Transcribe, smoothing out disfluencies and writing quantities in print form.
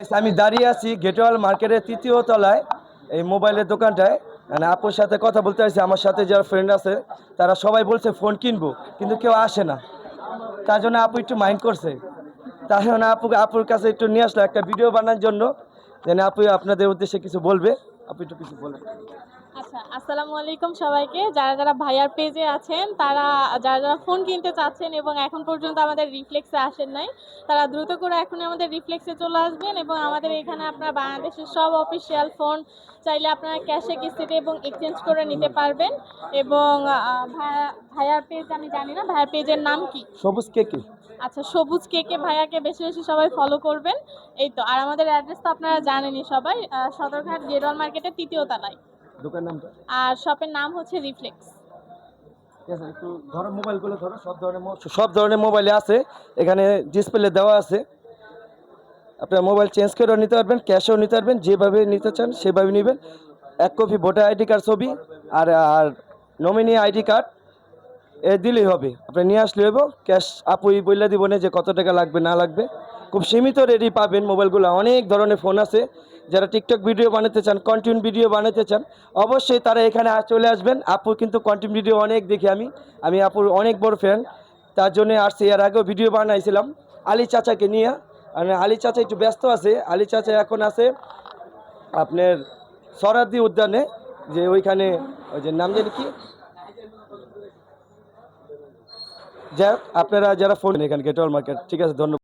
আমি দাঁড়িয়ে আছি গেটওয়াল মার্কেটের তৃতীয় তলায় এই মোবাইলের দোকানটায়। মানে আপুর সাথে কথা বলতে আসছি, আমার সাথে যারা ফ্রেন্ড আছে তারা সবাই বলছে ফোন কিনবো, কিন্তু কেউ আসে না। তার জন্য আপু একটু মাইন্ড করছে, তার জন্য আপুর কাছে একটু নিয়ে আসলো একটা ভিডিও বানানোর জন্য, যেন আপু আপনাদের উদ্দেশ্যে কিছু বলবে। আপু একটু কিছু বলেন। আচ্ছা, আসসালামু আলাইকুম সবাইকে। যারা ভাইয়ার পেজে আছেন, যারা ফোন কিনতে চাচ্ছেন এবং এখন পর্যন্ত আমাদের রিফ্লেক্সে আসেন নাই, তারা দ্রুত করে এখনই আমাদের রিফ্লেক্সে চলে আসবেন এবং আমাদের এখানে আপনারা বাংলাদেশের সব অফিসিয়াল ফোন চাইলে আপনারা ক্যাশে, কিস্তিতে এবং এক্সচেঞ্জ করে নিতে পারবেন। এবং ভাইয়ার পেজ আমি জানি না, ভাইয়ার পেজের নাম কি? সবুজ কেকে। আচ্ছা, সবুজ কেকে ভাইয়াকে বেশি বেশি সবাই ফলো করবেন। এই তো। আর আমাদের অ্যাড্রেস তো আপনারা জানেনই সবাই, সদরঘাট গেটওয়াল মার্কেটের ৩য় তলায়। দোকান নামটা আর শপের নাম হচ্ছে রিফ্লেক্স। ঠিক আছে, একটু ধরো মোবাইলগুলো ধরো, সব ধরনের মোবাইলে আছে, এখানে ডিসপ্লে দেওয়া আছে। আপনার মোবাইল চেঞ্জ করেও নিতে পারবেন, ক্যাশেও নিতে পারবেন, যেভাবে নিতে চান সেভাবে নেবেন। 1 কপি ভোটার আইডি কার্ড ছবি আর আর নমিনি আইডি কার্ড দিলেই হবে, আপনি নিয়ে আসলে হইব। ক্যাশ আপুই বইলা দিব না যে কত টাকা লাগবে না লাগবে। খুব সীমিত রেডি পাবেন মোবাইলগুলো। অনেক ধরনের ফোন আছে, যারা টিকটক ভিডিও বানাতে চান, কন্টেন্ট ভিডিও বানাতে চান, অবশ্যই তারা এখানে চলে আসবেন। আপু কিন্তু কন্টেন্ট ভিডিও অনেক দেখি, আমি আপুর অনেক বড় ফ্যান, তার জন্য আসছি। এর আগেও ভিডিও বানাইছিলাম আলী চাচাকে নিয়ে। আর আলী চাচা একটু ব্যস্ত আছে, আলী চাচা এখন আছে আপনার সরাদি উদ্যানে, যে ওইখানে ওই যে নাম জানি কি, যাই হোক, আপনারা যারা ফোন এখানে গেটওয়াল মার্কেট। ঠিক আছে, ধন্যবাদ।